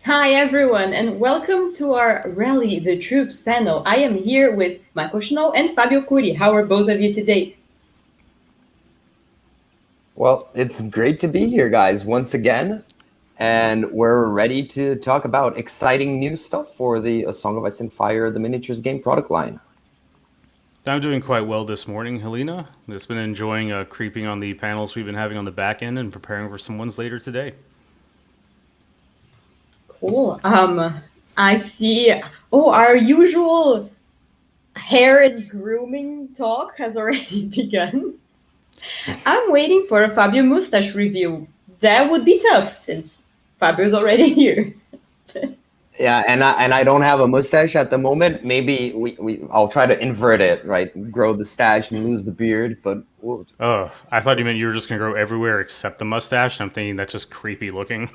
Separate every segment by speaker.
Speaker 1: Hi, everyone, and welcome to our Rally the Troops panel. I am here with Michael Shinall and Fabio Cury. How are both of you today?
Speaker 2: Well, it's great to be here, guys, once again. And we're ready to talk about exciting new stuff for the A Song of Ice and Fire, the miniatures game product line.
Speaker 3: I'm doing quite well this morning, Helena. Just been enjoying creeping on the panels we've been having on the back end and preparing for some ones later today.
Speaker 1: Cool. I see. Oh, our usual hair and grooming talk has already begun. I'm waiting for a Fabio mustache review. That would be tough since Fabio's already here.
Speaker 2: Yeah, and I don't have a mustache at the moment. Maybe I'll try to invert it, right? Grow the stash and lose the beard, but
Speaker 3: Oh, I thought you meant you were just gonna grow everywhere except the mustache. I'm thinking that's just creepy looking.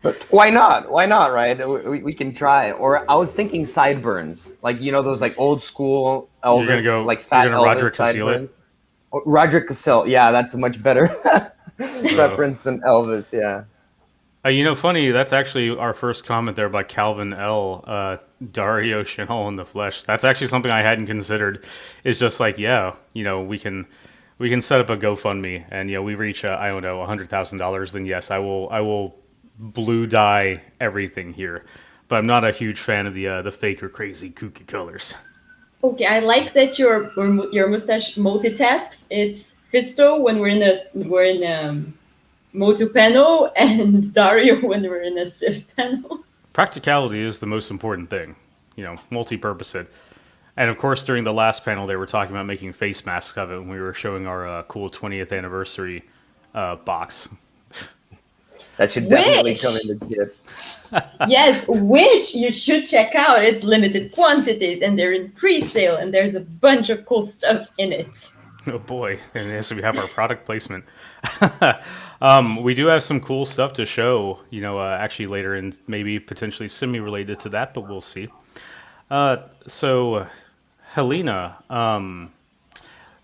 Speaker 2: but why not? Why not, right? We can try. Or I was thinking sideburns, like those like old school
Speaker 3: You're gonna
Speaker 2: Elvis,
Speaker 3: go.
Speaker 2: like
Speaker 3: You're
Speaker 2: fat
Speaker 3: gonna
Speaker 2: Elvis
Speaker 3: Roger Cassell it.
Speaker 2: sideburns. Oh, Roger Cassell, yeah, that's a much better
Speaker 3: Oh.
Speaker 2: reference than Elvis, yeah.
Speaker 3: Funny. That's actually our first comment there by Calvin L. Dario Shinall in the flesh. That's actually something I hadn't considered. It's just like, yeah, we can set up a GoFundMe, and we reach I don't know $100,000. Then yes, I will blue dye everything here. But I'm not a huge fan of the fake or crazy kooky colors.
Speaker 1: Okay, I like that your mustache multitasks. It's Fisto when we're in Motu panel and Dario when we're in a Civ panel.
Speaker 3: Practicality is the most important thing. Multi-purpose it. And of course, during the last panel, they were talking about making face masks of it when we were showing our cool 20th anniversary box.
Speaker 2: That should definitely
Speaker 1: Wish!
Speaker 2: come in the kit.
Speaker 1: Yes, which you should check out. It's limited quantities and they're in pre-sale and there's a bunch of cool stuff in it.
Speaker 3: Oh boy, and so we have our product placement. We do have some cool stuff to show, actually later, and maybe potentially semi-related to that, but we'll see. So, Helena,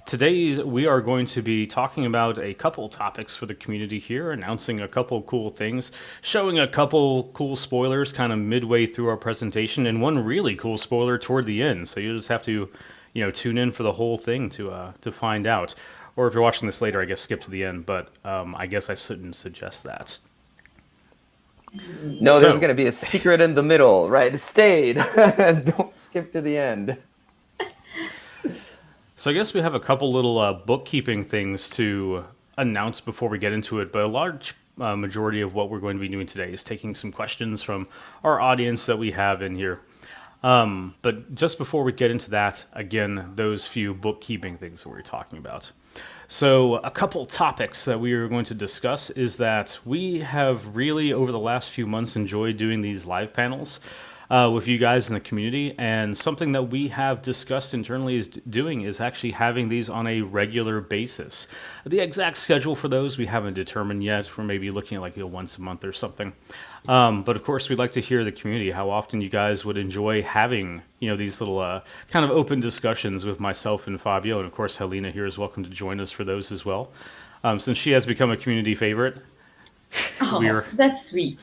Speaker 3: today we are going to be talking about a couple topics for the community here, announcing a couple cool things, showing a couple cool spoilers kind of midway through our presentation, and one really cool spoiler toward the end. So you just have to, tune in for the whole thing to find out. Or if you're watching this later, I guess skip to the end. But I guess I shouldn't suggest that.
Speaker 2: No, there's going to be a secret in the middle, right? It stayed. Don't skip to the end.
Speaker 3: So I guess we have a couple little bookkeeping things to announce before we get into it, but a large majority of what we're going to be doing today is taking some questions from our audience that we have in here. But just before we get into that, again, those few bookkeeping things that we're talking about. So a couple topics that we are going to discuss is that we have really, over the last few months, enjoyed doing these live panels with you guys in the community, and something that we have discussed internally is doing is actually having these on a regular basis. The exact schedule for those we haven't determined yet. We're maybe looking at like once a month or something. But of course, we'd like to hear the community, how often you guys would enjoy having these little kind of open discussions with myself and Fabio, and of course Helena here is welcome to join us for those as well. Since she has become a community favorite.
Speaker 1: Oh, that's sweet.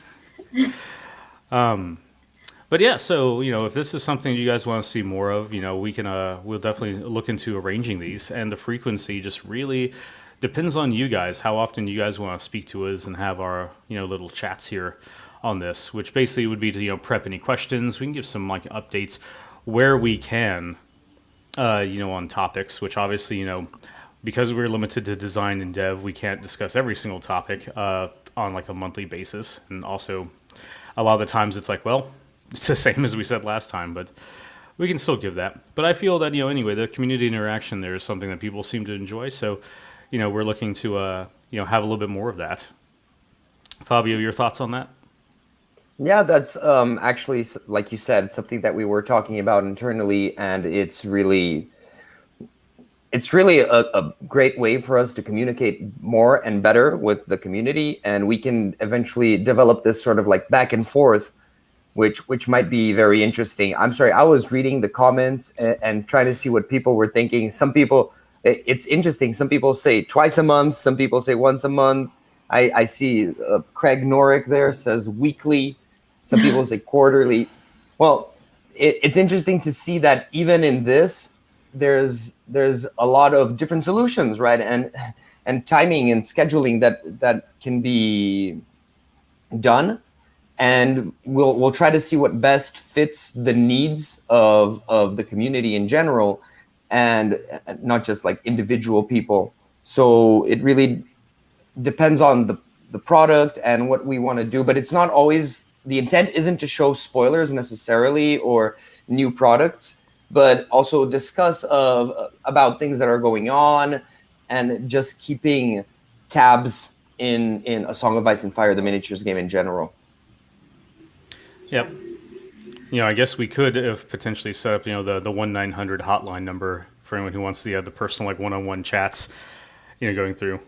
Speaker 3: But yeah, so if this is something you guys want to see more of, we'll definitely look into arranging these, and the frequency just really depends on you guys, how often you guys want to speak to us and have our little chats here on this, which basically would be to prep any questions. We can give some like updates where we can, on topics, which obviously because we're limited to design and dev, we can't discuss every single topic on like a monthly basis, and also a lot of the times it's like, well, it's the same as we said last time, but we can still give that. But I feel that, anyway, the community interaction there is something that people seem to enjoy. So, we're looking to, have a little bit more of that. Fabio, your thoughts on that?
Speaker 2: Yeah, that's actually, like you said, something that we were talking about internally, and it's really a great way for us to communicate more and better with the community, and we can eventually develop this sort of like back and forth, which might be very interesting. I'm sorry, I was reading the comments and trying to see what people were thinking. Some people, it's interesting. Some people say twice a month. Some people say once a month. I see Craig Norick there says weekly. Some people say quarterly. Well, it's interesting to see that even in this, there's a lot of different solutions, right? And timing and scheduling that can be done, and we'll try to see what best fits the needs of the community in general, and not just like individual people. So it really depends on the product and what we want to do, but it's not always, the intent isn't to show spoilers necessarily or new products, but also discuss about things that are going on, and just keeping tabs in A Song of Ice and Fire, the miniatures game in general.
Speaker 3: Yep. I guess we could have potentially set up, the 1-900 hotline number for anyone who wants the personal, like, one-on-one chats, going through.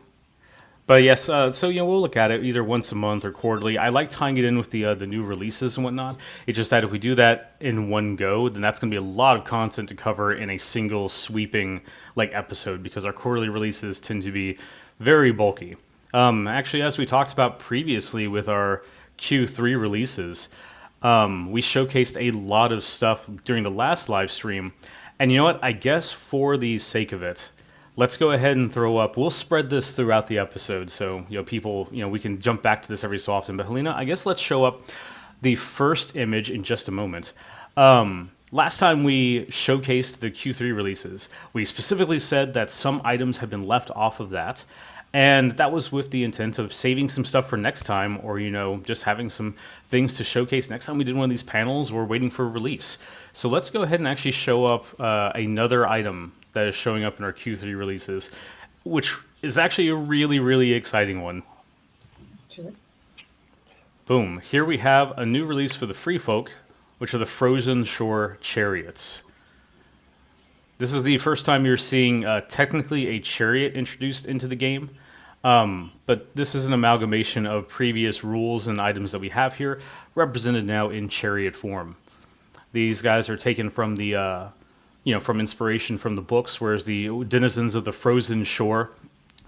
Speaker 3: But yes, so we'll look at it either once a month or quarterly. I like tying it in with the new releases and whatnot. It's just that if we do that in one go, then that's going to be a lot of content to cover in a single sweeping episode, because our quarterly releases tend to be very bulky. Actually, as we talked about previously with our Q3 releases, we showcased a lot of stuff during the last live stream, and you know what? I guess for the sake of it, let's go ahead and throw up. We'll spread this throughout the episode, so people, we can jump back to this every so often. But Helena, I guess let's show up the first image in just a moment. Last time we showcased the Q3 releases, we specifically said that some items have been left off of that, and that was with the intent of saving some stuff for next time, or just having some things to showcase next time we did one of these panels. We're waiting for a release. So let's go ahead and actually show up another item that is showing up in our Q3 releases, which is actually a really, really exciting one.
Speaker 1: Sure.
Speaker 3: Boom. Here we have a new release for the Free Folk, which are the Frozen Shore Chariots. This is the first time you're seeing technically a chariot introduced into the game, but this is an amalgamation of previous rules and items that we have here, represented now in chariot form. These guys are taken from the from inspiration from the books, whereas the denizens of the frozen shore,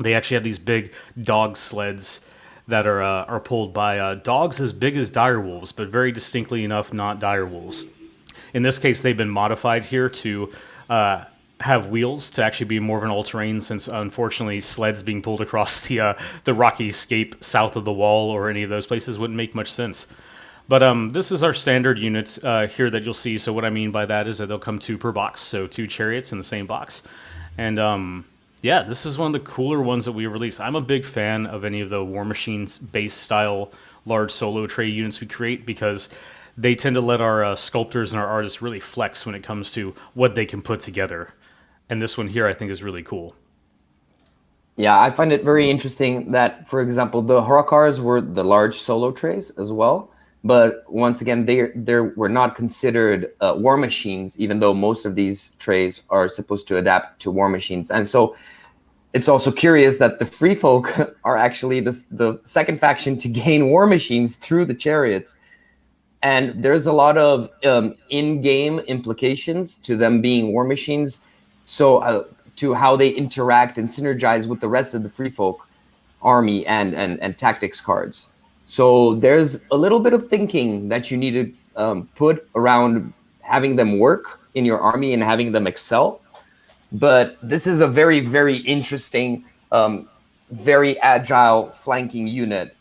Speaker 3: they actually have these big dog sleds that are pulled by dogs as big as direwolves, but very distinctly enough not direwolves. In this case, they've been modified here to have wheels to actually be more of an all-terrain, since unfortunately sleds being pulled across the rocky scape south of the wall or any of those places wouldn't make much sense. But this is our standard units here that you'll see. So what I mean by that is that they'll come 2 per box, so 2 chariots in the same box. And yeah, this is one of the cooler ones that we released. I'm a big fan of any of the War Machines base style large solo tray units we create, because they tend to let our sculptors and our artists really flex when it comes to what they can put together. And this one here I think is really cool.
Speaker 2: Yeah, I find it very interesting that, for example, the Horokars were the large solo trays as well. But once again, they were not considered war machines, even though most of these trays are supposed to adapt to war machines. And so it's also curious that the Free Folk are actually the second faction to gain war machines through the chariots. And there's a lot of in-game implications to them being war machines, so to how they interact and synergize with the rest of the Free Folk army and tactics cards. So there's a little bit of thinking that you need to put around having them work in your army and having them excel. But this is a very, very interesting, very agile flanking unit.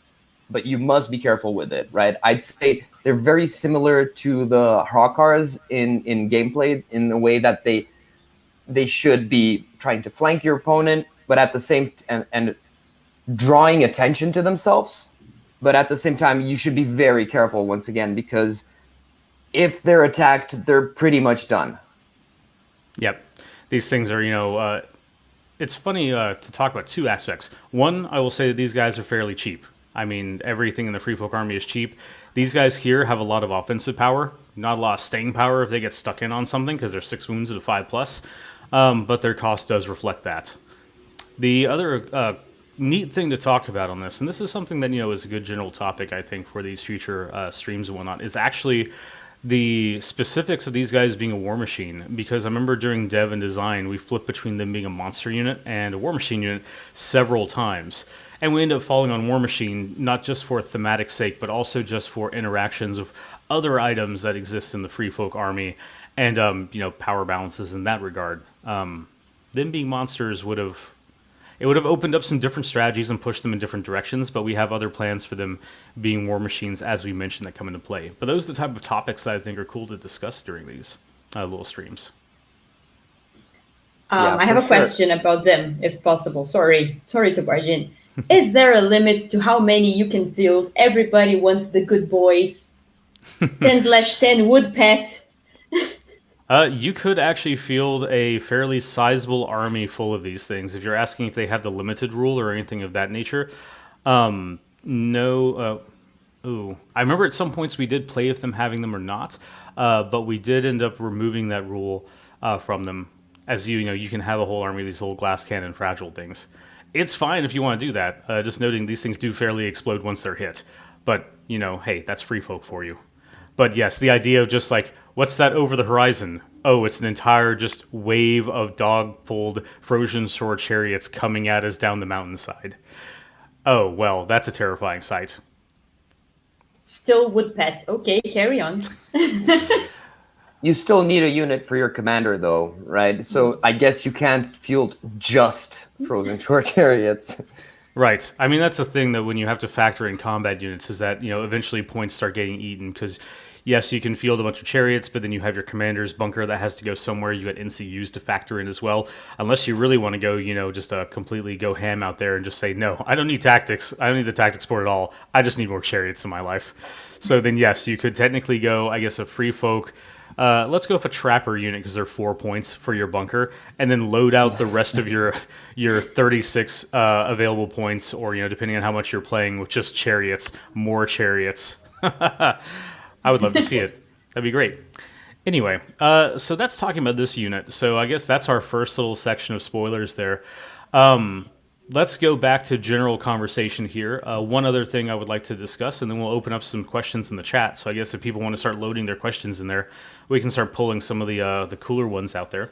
Speaker 2: But you must be careful with it, right? I'd say they're very similar to the Hawkars in gameplay, in the way that they should be trying to flank your opponent, but at the same and drawing attention to themselves. But at the same time, you should be very careful, once again, because if they're attacked, they're pretty much done.
Speaker 3: Yep. These things are, it's funny to talk about 2 aspects. One, I will say that these guys are fairly cheap. I mean, everything in the Free Folk army is cheap. These guys here have a lot of offensive power, not a lot of staying power if they get stuck in on something, because they're 6 wounds at a 5+, but their cost does reflect that. The other neat thing to talk about on this, and this is something that is a good general topic I think for these future streams and whatnot, is actually the specifics of these guys being a war machine. Because I remember during dev and design we flipped between them being a monster unit and a war machine unit several times, And we end up falling on War Machine, not just for thematic sake, but also just for interactions of other items that exist in the Free Folk army, and power balances in that regard. Them being monsters would have opened up some different strategies and pushed them in different directions, but we have other plans for them being War Machines, as we mentioned, that come into play. But those are the type of topics that I think are cool to discuss during these little streams.
Speaker 2: Yeah,
Speaker 1: I have
Speaker 2: for
Speaker 1: a
Speaker 2: sure.
Speaker 1: question about them, if possible. Sorry to barge in. Is there a limit to how many you can field? Everybody wants the good boys. 10/10 wood pet.
Speaker 3: You could actually field a fairly sizable army full of these things. If you're asking if they have the limited rule or anything of that nature, no. I remember at some points we did play with them having them or not, but we did end up removing that rule from them. As you can have a whole army of these little glass cannon fragile things. It's fine if you want to do that. Just noting these things do fairly explode once they're hit, but hey, that's Free Folk for you. But yes, the idea of just like, what's that over the horizon? Oh, it's an entire just wave of dog-pulled frozen shore chariots coming at us down the mountainside. Oh, well, that's a terrifying sight.
Speaker 1: Still wood pet. Okay, carry on.
Speaker 2: You still need a unit for your commander, though, right? So I guess you can't field just frozen shore chariots.
Speaker 3: Right. I mean, that's the thing that when you have to factor in combat units is that, eventually points start getting eaten because, yes, you can field a bunch of chariots, but then you have your commander's bunker that has to go somewhere. You got NCUs to factor in as well, unless you really want to go, just completely go ham out there and just say, no, I don't need tactics. I don't need the tactics board at all. I just need more chariots in my life. So then, yes, you could technically go, I guess, a Free Folk. Let's go with a trapper unit because they're 4 points for your bunker, and then load out the rest of your 36 available points, or depending on how much you're playing, with just chariots, more chariots. I would love to see it. That'd be great. Anyway, so that's talking about this unit. So I guess that's our first little section of spoilers there. Let's go back to general conversation here. One other thing I would like to discuss, and then we'll open up some questions in the chat. So I guess if people want to start loading their questions in there, we can start pulling some of the cooler ones out there.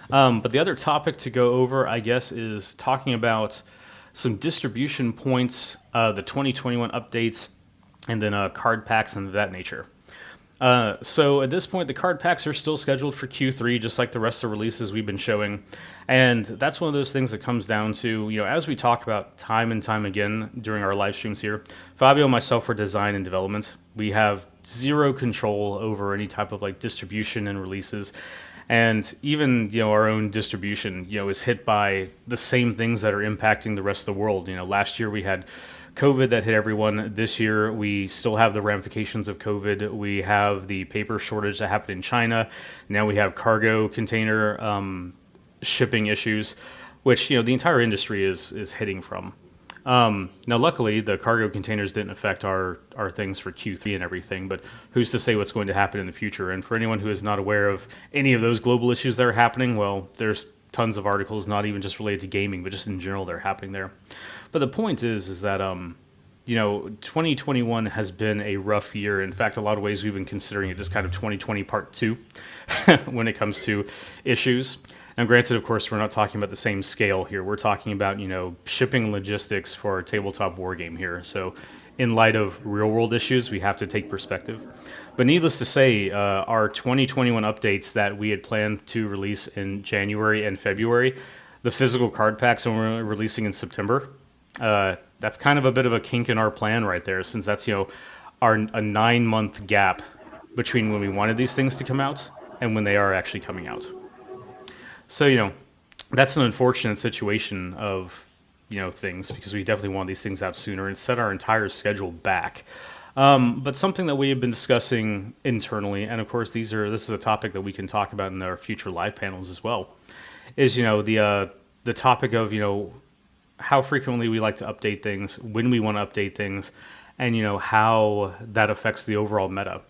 Speaker 3: But the other topic to go over, I guess, is talking about some distribution points, the 2021 updates, and then card packs and that nature. So at this point, the card packs are still scheduled for Q3, just like the rest of the releases we've been showing. And that's one of those things that comes down to, as we talk about time and time again during our live streams here, Fabio and myself are design and development. We have zero control over any type of like distribution and releases. And even, our own distribution, is hit by the same things that are impacting the rest of the world. Last year we had COVID that hit everyone. This year, we still have the ramifications of COVID. We have the paper shortage that happened in China. Now we have cargo container shipping issues, which the entire industry is hitting from. Now, luckily, the cargo containers didn't affect our things for Q3 and everything, but who's to say what's going to happen in the future? And for anyone who is not aware of any of those global issues that are happening, well, there's tons of articles, not even just related to gaming, but just in general, they're happening there. But the point is that 2021 has been a rough year. In fact, a lot of ways we've been considering it just kind of 2020 part 2 when it comes to issues. Now, granted, of course, we're not talking about the same scale here. We're talking about, shipping logistics for a tabletop war game here. So in light of real world issues, we have to take perspective. But needless to say, our 2021 updates that we had planned to release in January and February, the physical card packs we're releasing in September, that's kind of a bit of a kink in our plan right there, since that's, a 9-month gap between when we wanted these things to come out and when they are actually coming out. So, that's an unfortunate situation of, things, because we definitely want these things out sooner and set our entire schedule back. But something that we have been discussing internally, and of course this is a topic that we can talk about in our future live panels as well, is the topic of how frequently we like to update things, when we want to update things, and how that affects the overall meta.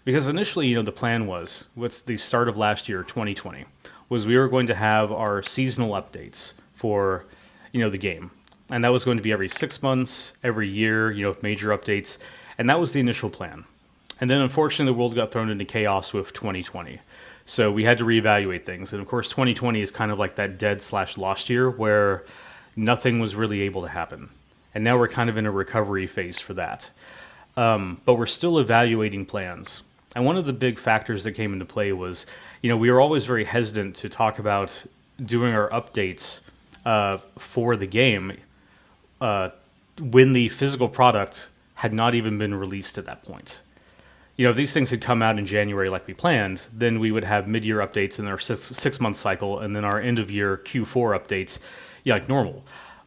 Speaker 3: Because initially, the plan was, what's the start of last year, 2020, was we were going to have our seasonal updates for the game, and that was going to be every 6 months, every year, major updates. And that was the initial plan. And then unfortunately the world got thrown into chaos with 2020. So we had to reevaluate things. And of course 2020 is kind of like that dead/lost year where nothing was really able to happen. And now we're kind of in a recovery phase for that. But we're still evaluating plans. And one of the big factors that came into play was, we were always very hesitant to talk about doing our updates for the game when the physical product had not even been released at that point. If these things had come out in January like we planned, then we would have mid-year updates in our six-month cycle, and then our end-of-year Q4 updates, like normal.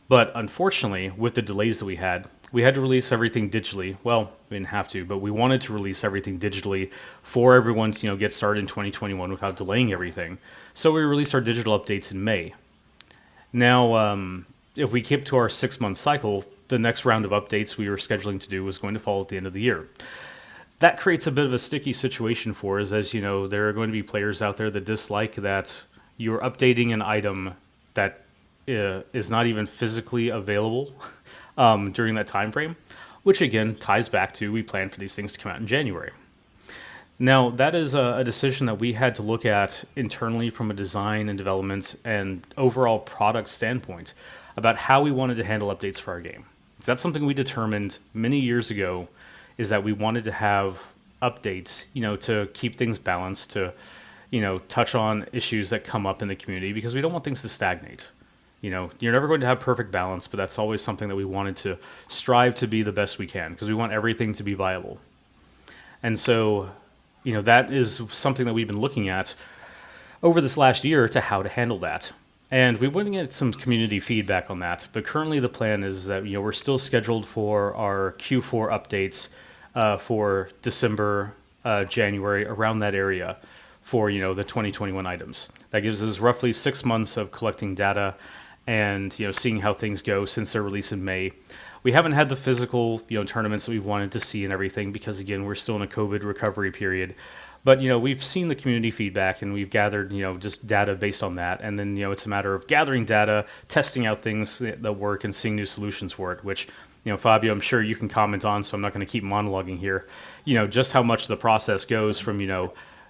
Speaker 3: But unfortunately, with the delays that we had to release everything digitally. Well, we didn't have to, but we wanted to release everything digitally for everyone to get started in 2021 without delaying everything. So we released our digital updates in May. Now, if we keep to our 6-month cycle, the next round of updates we were scheduling to do was going to fall at the end of the year. That creates a bit of a sticky situation for us, as there are going to be players out there that dislike that you're updating an item that is not even physically available during that time frame, which again ties back to we plan for these things to come out in January. Now, that is a decision that we had to look at internally from a design and development and overall product standpoint about how we wanted to handle updates for our game. That's something we determined many years ago, is that we wanted to have updates, to keep things balanced, to, touch on issues that come up in the community, because we don't want things to stagnate. You're never going to have perfect balance, but that's always something that we wanted to strive to be the best we can, because we want everything to be viable. And so, that is something that we've been looking at over this last year to how to handle that. And we want to get some community feedback on that. But currently the plan is that, we're still scheduled for our Q4 updates for December, January, around that area for, the 2021 items. That gives us roughly 6 months of collecting data and, seeing how things go since their release in May. We haven't had the physical, tournaments that we wanted to see and everything because, again, we're still in a COVID recovery period. But, we've seen the community feedback and we've gathered, just data based on that. And then, it's a matter of gathering data, testing out things that work and seeing new solutions for it, which, Fabio, I'm sure you can comment on, so I'm not going to keep monologuing here, just how much the process goes from,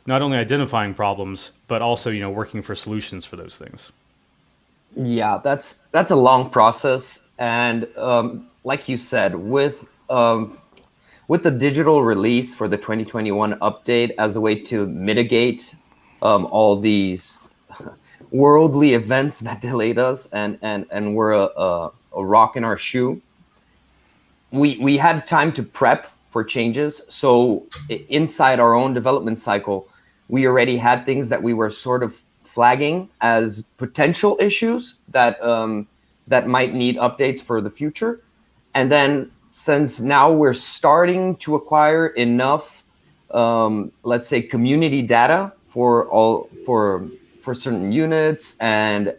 Speaker 3: not only identifying problems, but also, working for solutions for those things.
Speaker 2: Yeah, that's a long process. And like you said, with the digital release for the 2021 update as a way to mitigate all these worldly events that delayed us and were a rock in our shoe, we had time to prep for changes. So inside our own development cycle, we already had things that we were sort of flagging as potential issues that that might need updates for the future. And then since now we're starting to acquire enough, let's say, community data for certain units and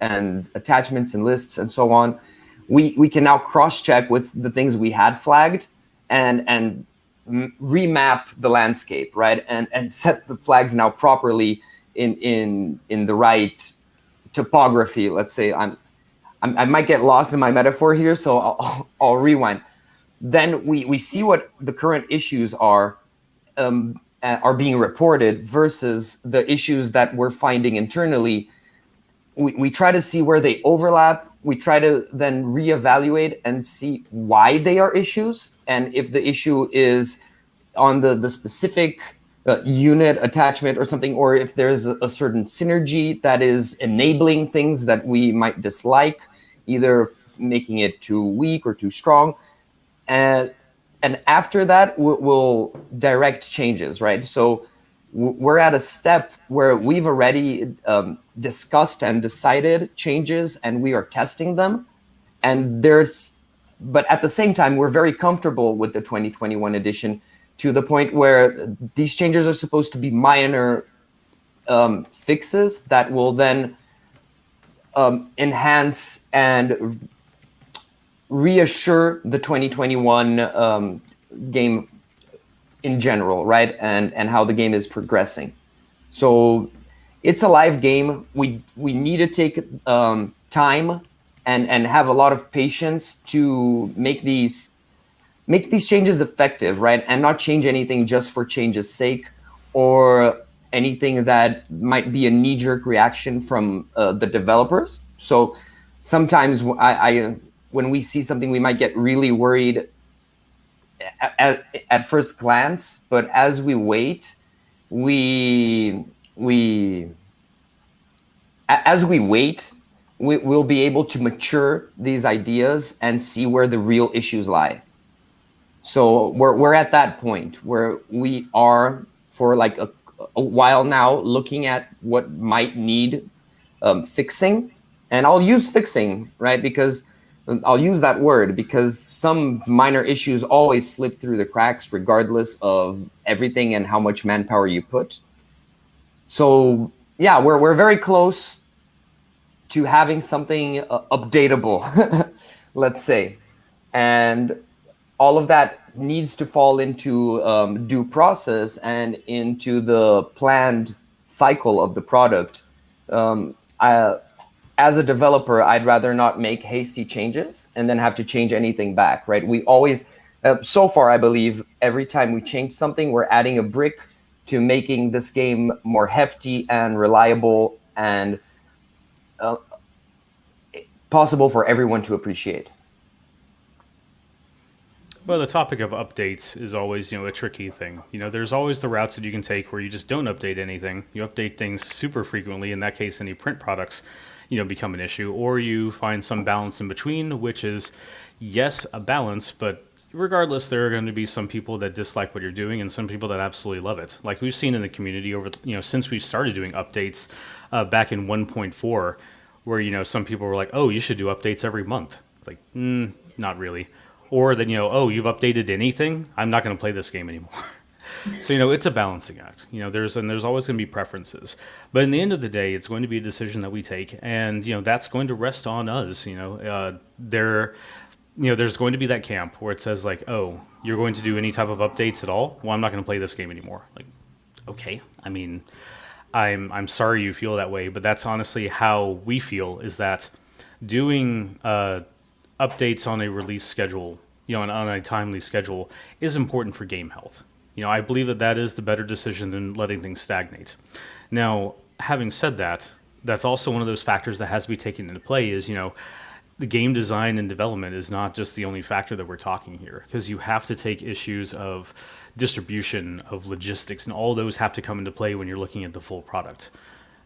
Speaker 2: attachments and lists and so on, we can now cross-check with the things we had flagged and remap the landscape, right? And set the flags now properly in the right topography. Let's say I might get lost in my metaphor here, so I'll rewind. Then we see what the current issues are being reported versus the issues that we're finding internally. We try to see where they overlap. We try to then reevaluate and see why they are issues, and if the issue is on the specific unit attachment or something, or if there's a certain synergy that is enabling things that we might dislike, either making it too weak or too strong. And after that, we'll direct changes, right? So we're at a step where we've already discussed and decided changes, and we are testing them. But at the same time, we're very comfortable with the 2021 edition, to the point where these changes are supposed to be minor fixes that will then enhance and reassure the 2021 game in general, right? And how the game is progressing. So it's a live game. We need to take time and have a lot of patience to make these changes effective, right? And not change anything just for change's sake, or anything that might be a knee-jerk reaction from the developers. So sometimes when we see something, we might get really worried at first glance, but as we wait, we we as we wait, we'll be able to mature these ideas and see where the real issues lie. So we're at that point where we are for like a while now looking at what might need fixing, and I'll use fixing, right? Because I'll use that word because some minor issues always slip through the cracks regardless of everything and how much manpower you put. So yeah, we're very close to having something updatable, let's say. And all of that needs to fall into due process and into the planned cycle of the product. As a developer, I'd rather not make hasty changes and then have to change anything back, right? We always, so far, I believe, every time we change something, we're adding a brick to making this game more hefty and reliable and possible for everyone to appreciate.
Speaker 3: Well, the topic of updates is always, a tricky thing. There's always the routes that you can take where you just don't update anything. You update things super frequently. In that case, any print products, become an issue. Or you find some balance in between, which is, yes, a balance, but regardless, there are going to be some people that dislike what you're doing and some people that absolutely love it. Like we've seen in the community over, since we've started doing updates back in 1.4, where, some people were like, oh, you should do updates every month. Like, not really. Or then, oh, you've updated anything? I'm not going to play this game anymore. So, it's a balancing act. There's always going to be preferences. But in the end of the day, it's going to be a decision that we take. And, that's going to rest on us. There's going to be that camp where it says like, oh, you're going to do any type of updates at all? Well, I'm not going to play this game anymore. Like, okay. I mean, I'm sorry you feel that way, but that's honestly how we feel, is that doing updates on a release schedule, on a timely schedule, is important for game health. I believe that is the better decision than letting things stagnate. Now, having said that, that's also one of those factors that has to be taken into play is, the game design and development is not just the only factor that we're talking here, because you have to take issues of distribution, of logistics, and all those have to come into play when you're looking at the full product.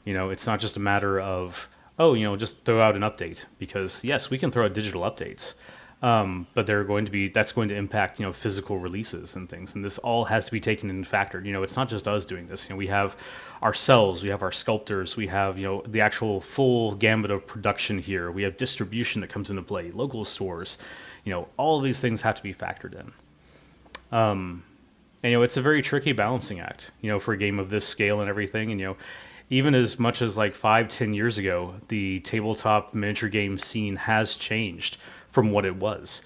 Speaker 3: It's not just a matter of, oh, just throw out an update, because yes, we can throw out digital updates, but that's going to impact, physical releases and things, and this all has to be taken into factor. It's not just us doing this. We have ourselves, we have our sculptors, we have, the actual full gamut of production here. We have distribution that comes into play, local stores, all of these things have to be factored in. And, it's a very tricky balancing act, for a game of this scale and everything, and, even as much as like 5-10 years ago, the tabletop miniature game scene has changed from what it was.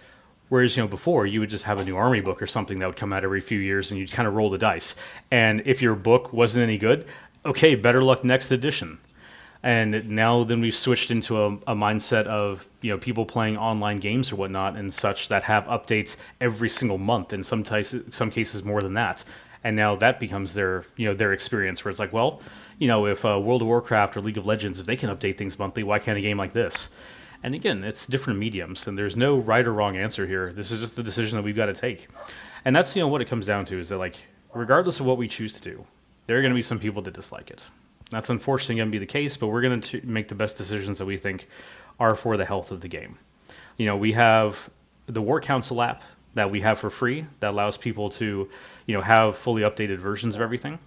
Speaker 3: Whereas, before you would just have a new army book or something that would come out every few years and you'd kind of roll the dice. And if your book wasn't any good, okay, better luck next edition. And now then we've switched into a mindset of, people playing online games or whatnot and such that have updates every single month, and some cases more than that. And now that becomes their experience, where it's like, well, if World of Warcraft or League of Legends, if they can update things monthly, why can't a game like this? And again, it's different mediums, and there's no right or wrong answer here. This is just the decision that we've got to take. And that's, what it comes down to, is that, like, regardless of what we choose to do, there are going to be some people that dislike it. That's unfortunately going to be the case, but we're going to make the best decisions that we think are for the health of the game. We have the War Council app that we have for free that allows people to, have fully updated versions of everything.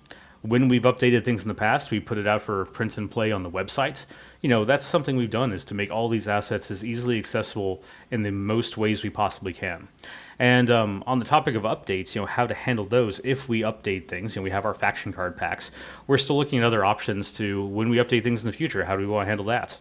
Speaker 3: When we've updated things in the past, we put it out for print and play on the website. That's something we've done, is to make all these assets as easily accessible in the most ways we possibly can. And on the topic of updates, how to handle those if we update things, we have our faction card packs. We're still looking at other options to, when we update things in the future, how do we want to handle that?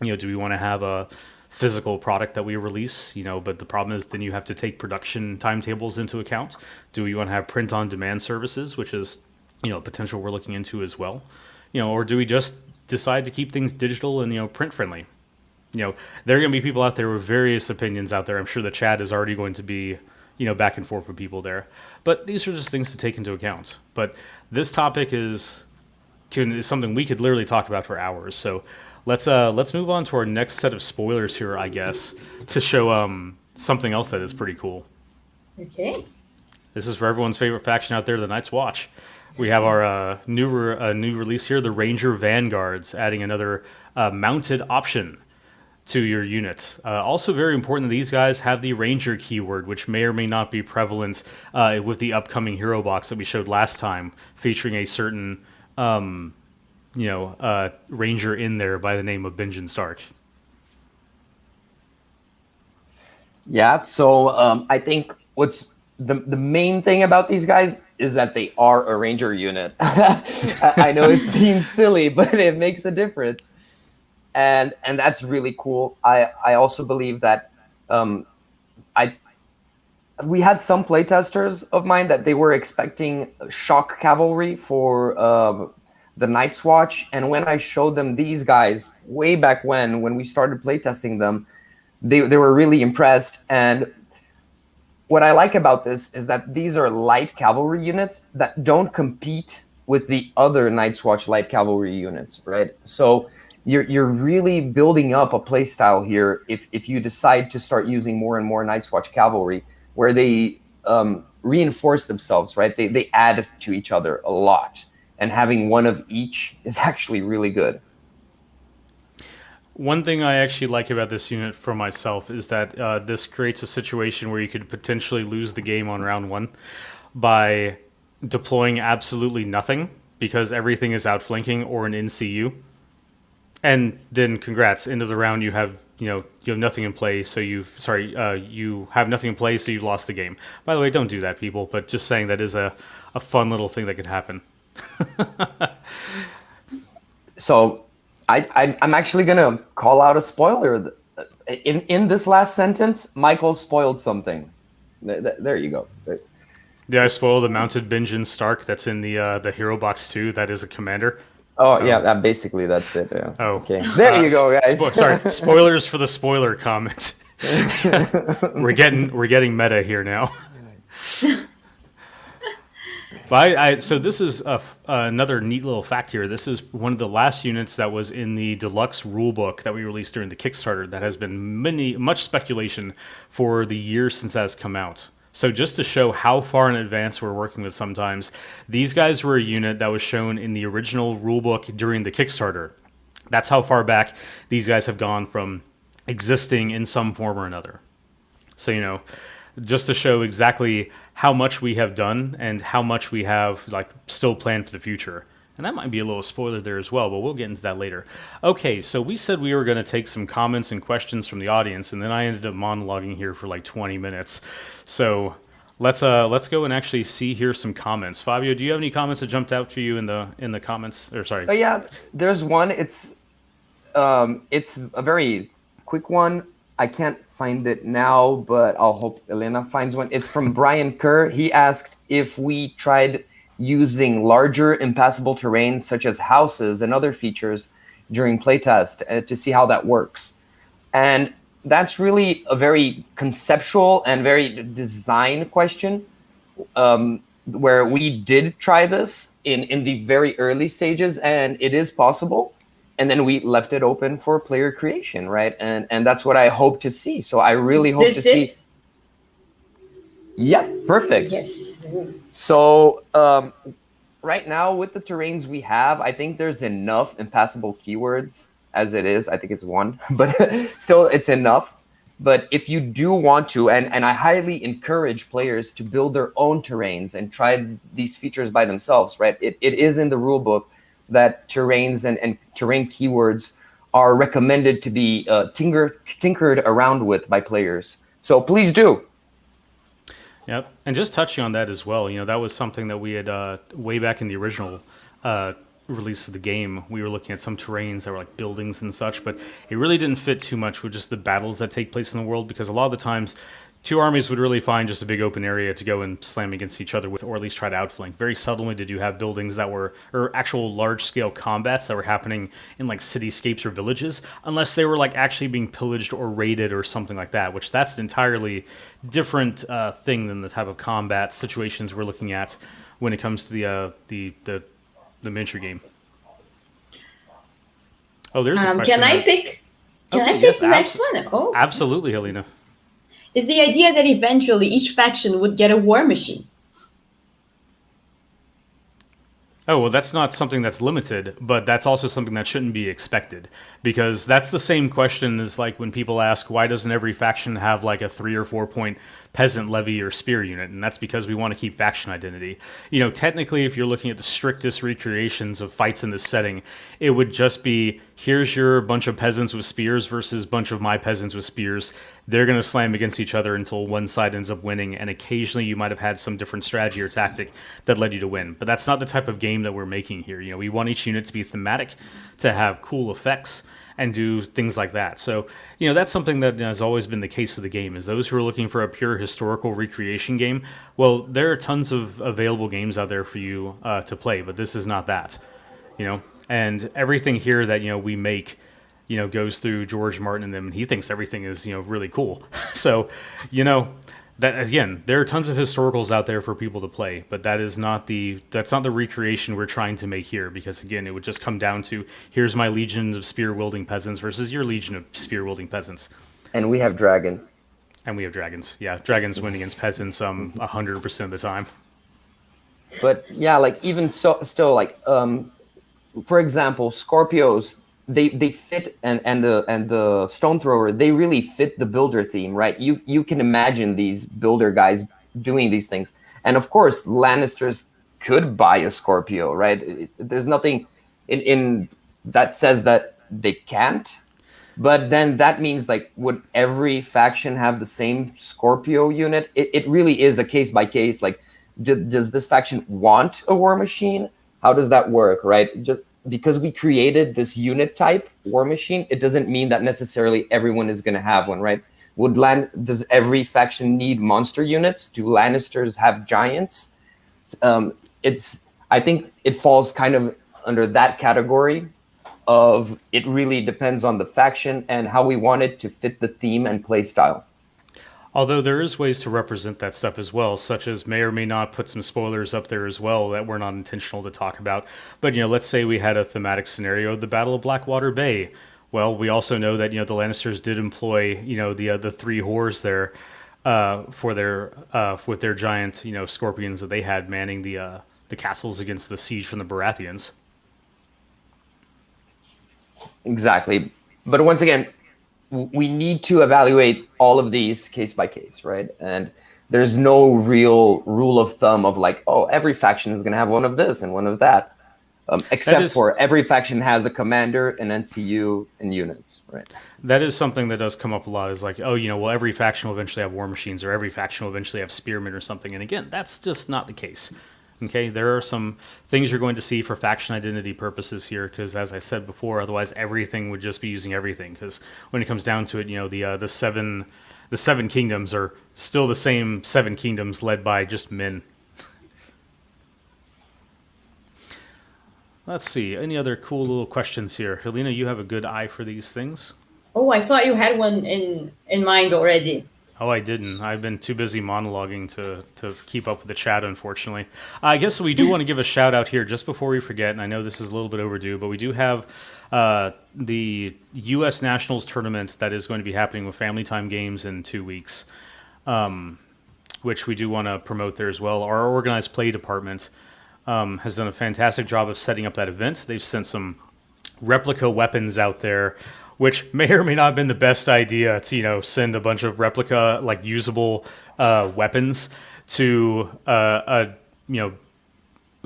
Speaker 3: Do we want to have a physical product that we release, but the problem is then you have to take production timetables into account. Do we want to have print on demand services, which is, potential we're looking into as well? Or do we just decide to keep things digital and, print friendly? There are going to be people out there with various opinions out there. I'm sure the chat is already going to be, back and forth with people there. But these are just things to take into account. But this topic is something we could literally talk about for hours. So let's move on to our next set of spoilers here, I guess, to show something else that is pretty cool.
Speaker 1: Okay.
Speaker 3: This is for everyone's favorite faction out there, the Night's Watch. We have our new release here, the Ranger Vanguards, adding another mounted option to your units. Also very important that these guys have the Ranger keyword, which may or may not be prevalent with the upcoming hero box that we showed last time, featuring a certain Ranger in there by the name of Benjen Stark.
Speaker 2: Yeah, so I think what's the main thing about these guys is that they are a Ranger unit. I know it seems silly, but it makes a difference. And that's really cool. I also believe that we had some playtesters of mine that they were expecting shock cavalry for the Night's Watch, and when I showed them these guys way back when we started playtesting them, they were really impressed. And what I like about this is that these are light cavalry units that don't compete with the other Night's Watch light cavalry units, right? So you're really building up a play style here if you decide to start using more and more Night's Watch cavalry, where they reinforce themselves, right? They add to each other a lot, and having one of each is actually really good.
Speaker 3: One thing I actually like about this unit for myself is that this creates a situation where you could potentially lose the game on round one by deploying absolutely nothing because everything is outflanking or an NCU. And then congrats, end of the round you have nothing in play, so you have nothing in play, so you've lost the game. By the way, don't do that, people, but just saying that is a fun little thing that could happen.
Speaker 2: So I'm actually gonna call out a spoiler. In this last sentence, Michael spoiled something. There you go.
Speaker 3: Did I spoil the mounted Benjen Stark that's in the hero box 2? That is a commander.
Speaker 2: Oh yeah, basically that's it. Yeah.
Speaker 3: Oh,
Speaker 2: okay. There you go, guys.
Speaker 3: Sorry, spoilers for the spoiler comment. we're getting meta here now. But so this is another neat little fact here. This is one of the last units that was in the deluxe rulebook that we released during the Kickstarter that has been much speculation for the years since that has come out. So just to show how far in advance we're working with sometimes, these guys were a unit that was shown in the original rulebook during the Kickstarter. That's how far back these guys have gone from existing in some form or another. So, just to show exactly how much we have done and how much we have still planned for the future. And that might be a little spoiler there as well, but we'll get into that later. Okay, so we said we were going to take some comments and questions from the audience, and then I ended up monologuing here for 20 minutes. So let's go and actually see here some comments. Fabio, do you have any comments that jumped out to you in the comments? Or sorry.
Speaker 2: Oh yeah, there's one. It's a very quick one. I can't find it now, but I'll hope Elena finds one. It's from Brian Kerr. He asked if we tried using larger impassable terrains such as houses and other features during playtest to see how that works. And that's really a very conceptual and very design question, where we did try this in the very early stages, and it is possible. And then we left it open for player creation, right? And that's what I hope to see. So I really hope to see. Yeah, perfect.
Speaker 1: Yes.
Speaker 2: So right now with the terrains we have, I think there's enough impassable keywords as it is. I think it's one, but still it's enough. But if you do want to, and I highly encourage players to build their own terrains and try these features by themselves, right? It is in the rule book that terrains and terrain keywords are recommended to be tinkered around with by players. So please do.
Speaker 3: Yep, and just touching on that as well, that was something that we had way back in the original release of the game. We were looking at some terrains that were like buildings and such, but it really didn't fit too much with just the battles that take place in the world, because a lot of the times two armies would really find just a big open area to go and slam against each other with, or at least try to outflank. Very seldomly did you have buildings that were, or actual large-scale combats that were happening in cityscapes or villages, unless they were actually being pillaged or raided or something like that, which that's an entirely different thing than the type of combat situations we're looking at when it comes to the miniature game. Oh, there's a question
Speaker 1: Can I
Speaker 3: that.
Speaker 1: pick? Can
Speaker 3: Okay,
Speaker 1: I
Speaker 3: yes,
Speaker 1: pick the next one? Oh,
Speaker 3: absolutely, Helena.
Speaker 1: is the idea that eventually each faction would get a war machine?
Speaker 3: Oh, well, that's not something that's limited, but that's also something that shouldn't be expected. Because that's the same question as like when people ask, why doesn't every faction have like a 3 or 4 point peasant levy or spear unit? And that's because we want to keep faction identity. Technically, if you're looking at the strictest recreations of fights in this setting, it would just be here's your bunch of peasants with spears versus bunch of my peasants with spears. They're going to slam against each other until one side ends up winning, and occasionally you might have had some different strategy or tactic that led you to win. But that's not the type of game that we're making here. We want each unit to be thematic, to have cool effects, and do things like that. So, that's something that has always been the case of the game, is those who are looking for a pure historical recreation game, well, there are tons of available games out there for you to play, but this is not that. And everything here that we make goes through George Martin and them, and he thinks everything is really cool. So that, again, there are tons of historicals out there for people to play, but that's not the recreation we're trying to make here, because again, it would just come down to here's my legion of spear wielding peasants versus your legion of spear wielding peasants.
Speaker 2: And we have dragons.
Speaker 3: And we have dragons. Yeah, dragons win against peasants 100% of the time.
Speaker 2: But yeah, like even so, still like for example, Scorpios, they fit, and the stone thrower, they really fit the builder theme, right? You can imagine these builder guys doing these things, and of course Lannisters could buy a Scorpio, right? There's nothing in that says that they can't. But then that means, like, would every faction have the same Scorpio unit? It really is a case by case. Like, does this faction want a war machine? How does that work, right? Just because we created this unit type war machine, it doesn't mean that necessarily everyone is going to have one, right? Does every faction need monster units? Do Lannisters have giants? I think it falls kind of under that category of it really depends on the faction and how we want it to fit the theme and play style.
Speaker 3: Although there is ways to represent that stuff as well, such as may or may not put some spoilers up there as well that we're not intentional to talk about. But let's say we had a thematic scenario, the Battle of Blackwater Bay. Well, we also know that the Lannisters did employ the three whores there for their with their giant scorpions that they had manning the castles against the siege from the Baratheons.
Speaker 2: Exactly. But once again, we need to evaluate all of these case by case, right? And there's no real rule of thumb of like, oh, every faction is going to have one of this and one of that, except for every faction has a commander, an NCU, and units, right?
Speaker 3: That is something that does come up a lot, is like, oh, well, every faction will eventually have war machines, or every faction will eventually have spearmen or something. And again, that's just not the case. Okay, there are some things you're going to see for faction identity purposes here, because as I said before, otherwise everything would just be using everything. Because when it comes down to it, the seven kingdoms are still the same seven kingdoms led by just men. Let's see, any other cool little questions here? Helena, you have a good eye for these things.
Speaker 1: Oh, I thought you had one in mind already.
Speaker 3: Oh, I didn't. I've been too busy monologuing to keep up with the chat, unfortunately. I guess we do want to give a shout out here just before we forget, and I know this is a little bit overdue, but we do have the U.S. Nationals tournament that is going to be happening with Family Time Games in 2 weeks, which we do want to promote there as well. Our organized play department has done a fantastic job of setting up that event. They've sent some replica weapons out there, which may or may not have been the best idea to, send a bunch of replica, like, usable weapons to a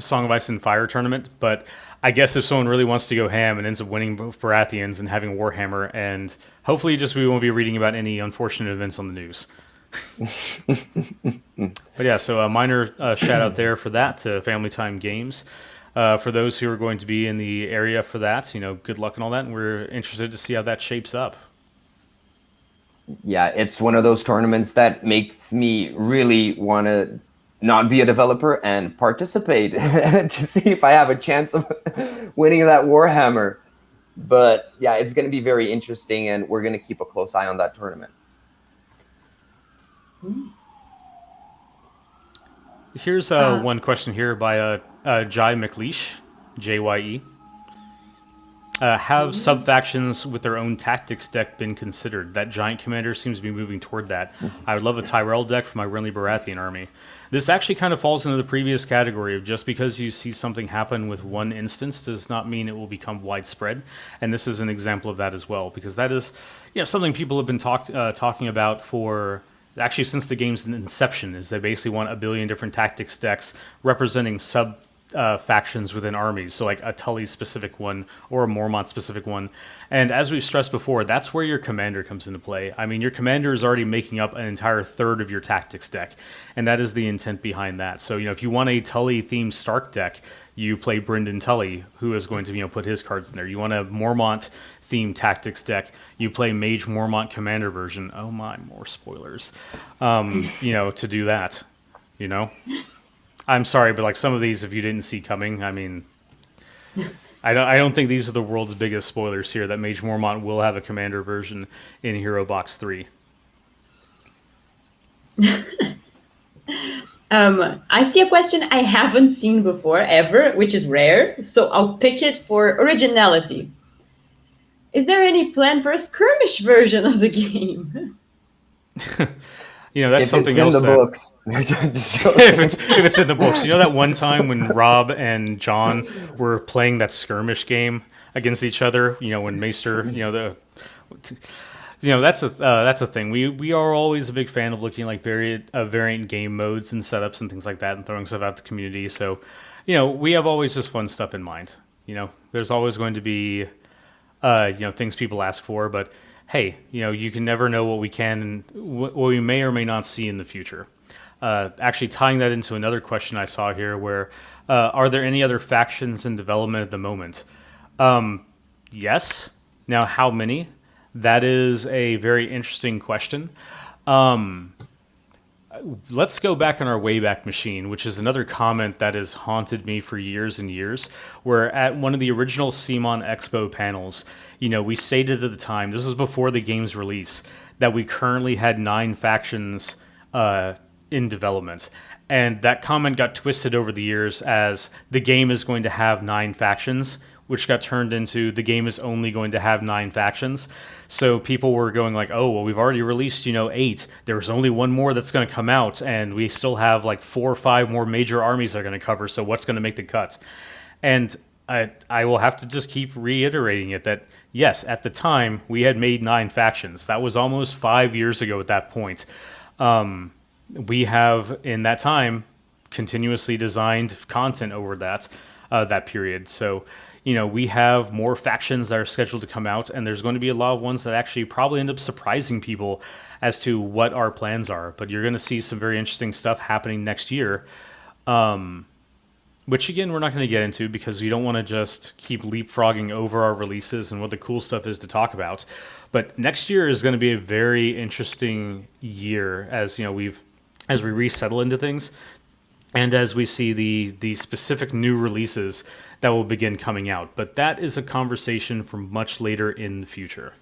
Speaker 3: Song of Ice and Fire tournament. But I guess if someone really wants to go ham and ends up winning both Baratheons and having Warhammer, and hopefully we won't be reading about any unfortunate events on the news. But yeah, so a minor shout out there for that to Family Time Games. For those who are going to be in the area for that, good luck and all that, and we're interested to see how that shapes up.
Speaker 2: Yeah, it's one of those tournaments that makes me really want to not be a developer and participate to see if I have a chance of winning that Warhammer. But yeah, it's going to be very interesting, and we're going to keep a close eye on that tournament.
Speaker 3: Here's one question here by Jai McLeish, Jye. Have sub-factions with their own tactics deck been considered? That Giant Commander seems to be moving toward that. I would love a Tyrell deck for my Renly Baratheon army. This actually kind of falls into the previous category of just because you see something happen with one instance does not mean it will become widespread. And this is an example of that as well, because that is something people have been talking about for actually since the game's inception, is they basically want a billion different tactics decks representing factions within armies, so like a Tully specific one or a Mormont specific one. And as we've stressed before, that's where your commander comes into play. I mean, your commander is already making up an entire third of your tactics deck, and that is the intent behind that. So if you want a Tully themed Stark deck, you play Brynden Tully, who is going to put his cards in there. You want a Mormont themed tactics deck, you play Mage Mormont commander version. Oh my, more spoilers. To do that, I'm sorry, but like some of these, if you didn't see coming, I mean, I don't think these are the world's biggest spoilers here. That Mage Mormont will have a commander version in Hero Box 3.
Speaker 1: I see a question I haven't seen before ever, which is rare, so I'll pick it for originality. Is there any plan for a skirmish version of the game?
Speaker 3: That's
Speaker 2: if
Speaker 3: something
Speaker 2: it's
Speaker 3: else.
Speaker 2: In the books.
Speaker 3: if it's in the books. That one time when Rob and John were playing that skirmish game against each other. When Maester. That's a thing. We are always a big fan of looking like variant game modes and setups and things like that, and throwing stuff out to the community. So, we have always just fun stuff in mind. There's always going to be, things people ask for, but hey, you can never know what we can and what we may or may not see in the future. Actually, tying that into another question I saw here, where are there any other factions in development at the moment? Yes. Now, how many? That is a very interesting question. Let's go back on our Wayback Machine, which is another comment that has haunted me for years and years, where at one of the original CMON Expo panels, we stated at the time, this was before the game's release, that we currently had 9 factions in development. And that comment got twisted over the years as the game is going to have 9 factions, which got turned into the game is only going to have 9 factions. So people were going like, oh, well, we've already released, 8. There's only one more that's going to come out, and we still have like 4 or 5 more major armies that are going to cover, so what's going to make the cut? And I will have to just keep reiterating it that, yes, at the time, we had made 9 factions. That was almost 5 years ago at that point. We have, in that time, continuously designed content over that period. So, we have more factions that are scheduled to come out, and there's going to be a lot of ones that actually probably end up surprising people as to what our plans are. But you're going to see some very interesting stuff happening next year, which, again, we're not going to get into because we don't want to just keep leapfrogging over our releases and what the cool stuff is to talk about. But next year is going to be a very interesting year as we resettle into things. And as we see the specific new releases that will begin coming out. But that is a conversation for much later in the future.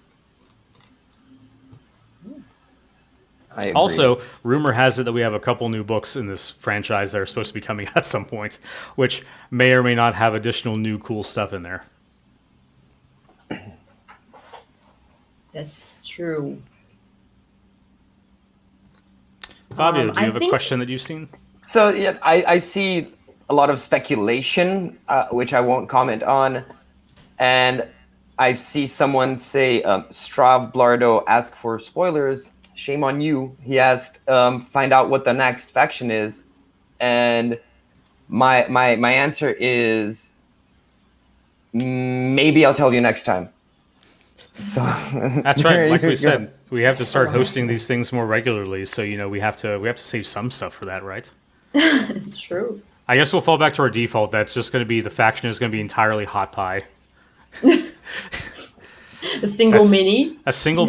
Speaker 3: Also, rumor has it that we have a couple new books in this franchise that are supposed to be coming at some point, which may or may not have additional new cool stuff in there.
Speaker 1: That's true.
Speaker 3: Fabio, do you have a question that you've seen?
Speaker 2: So yeah, I see a lot of speculation, which I won't comment on, and I see someone say, Strav Blardo asked for spoilers. Shame on you. He asked, find out what the next faction is, and my answer is maybe I'll tell you next time. So
Speaker 3: that's right. Like we said, we have to start hosting these things more regularly. So we have to save some stuff for that, right?
Speaker 1: It's true.
Speaker 3: I guess we'll fall back to our default. That's just going to be the faction is going to be entirely hot pie.
Speaker 1: A single mini.
Speaker 3: A single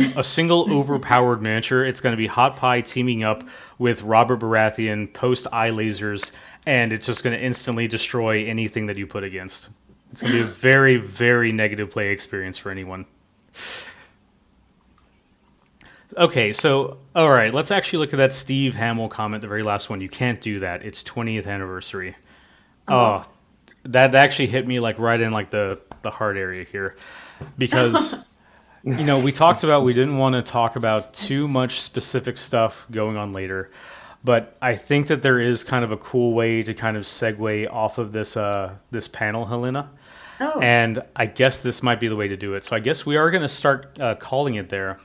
Speaker 3: overpowered miniature. It's going to be hot pie teaming up with Robert Baratheon post eye lasers, and it's just going to instantly destroy anything that you put against. It's going to be a very, very negative play experience for anyone. Okay, so, all right, let's actually look at that Steve Hamill comment, the very last one. You can't do that. It's 20th anniversary. Oh, That actually hit me like right in like the heart area here, because we talked about we didn't want to talk about too much specific stuff going on later, but I think that there is kind of a cool way to kind of segue off of this panel, Helena.
Speaker 1: Oh,
Speaker 3: And I guess this might be the way to do it. So I guess we are going to start calling it there.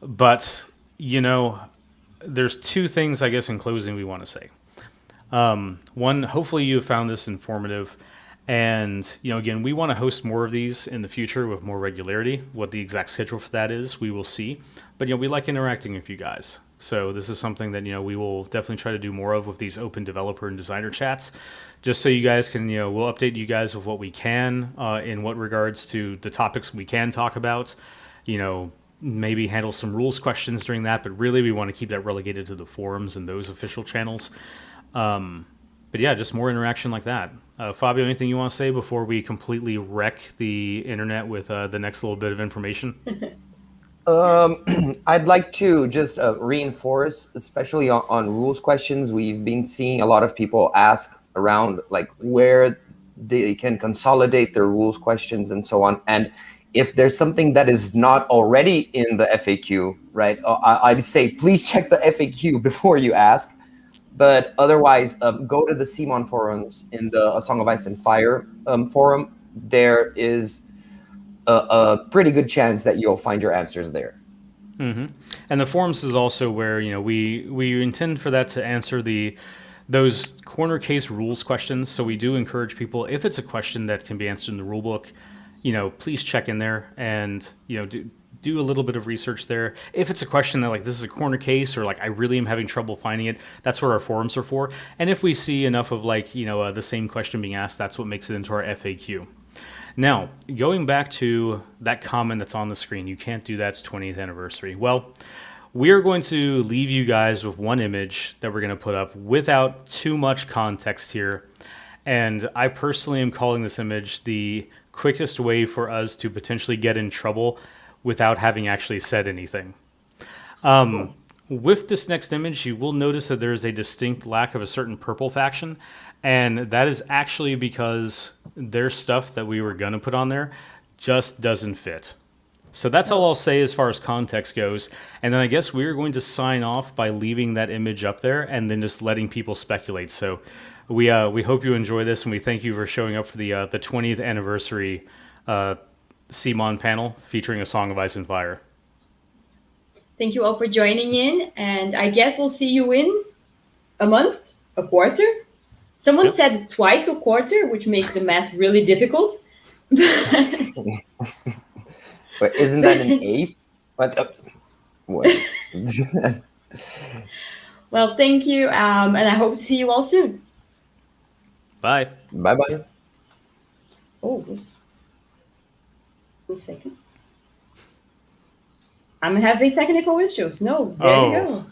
Speaker 3: But there's two things I guess in closing we want to say. One, hopefully you have found this informative. And, again, we want to host more of these in the future with more regularity. What the exact schedule for that is, we will see. But, we like interacting with you guys. So this is something that, we will definitely try to do more of with these open developer and designer chats. Just so you guys can, we'll update you guys with what we can in what regards to the topics we can talk about. Maybe handle some rules questions during that. But really, we want to keep that relegated to the forums and those official channels. But yeah, just more interaction like that. Fabio, anything you want to say before we completely wreck the internet with the next little bit of information?
Speaker 2: I'd like to just reinforce, especially on rules questions. We've been seeing a lot of people ask around like where they can consolidate their rules questions and so on. And if there's something that is not already in the FAQ, right, I'd say please check the FAQ before you ask. But otherwise, go to the CMON forums in the A Song of Ice and Fire forum. There is a pretty good chance that you'll find your answers there.
Speaker 3: Mm-hmm. And the forums is also where we intend for that to answer those corner case rules questions. So we do encourage people, if it's a question that can be answered in the rule book, please check in there and do a little bit of research there. If it's a question that like this is a corner case or like I really am having trouble finding it, that's what our forums are for. And if we see enough of like the same question being asked, that's what makes it into our FAQ. Now, going back to that comment that's on the screen, you can't do that, it's 20th anniversary. Well, we are going to leave you guys with one image that we're going to put up without too much context here. And I personally am calling this image the quickest way for us to potentially get in trouble without having actually said anything. With this next image, you will notice that there is a distinct lack of a certain purple faction, and that is actually because their stuff that we were going to put on there just doesn't fit. So that's all I'll say as far as context goes, and then I guess we're going to sign off by leaving that image up there and then just letting people speculate. So we hope you enjoy this, and we thank you for showing up for the 20th anniversary CMON panel featuring A Song of Ice and Fire.
Speaker 1: thank you all for joining in, and I guess we'll see you in a month, a quarter. Someone said twice a quarter, which makes the math really difficult.
Speaker 2: But isn't that an eighth? What?
Speaker 1: Well, thank you, and I hope to see you all soon.
Speaker 3: Bye.
Speaker 2: Bye-bye.
Speaker 1: Oh, wait a second. I'm having technical issues. No, there you go.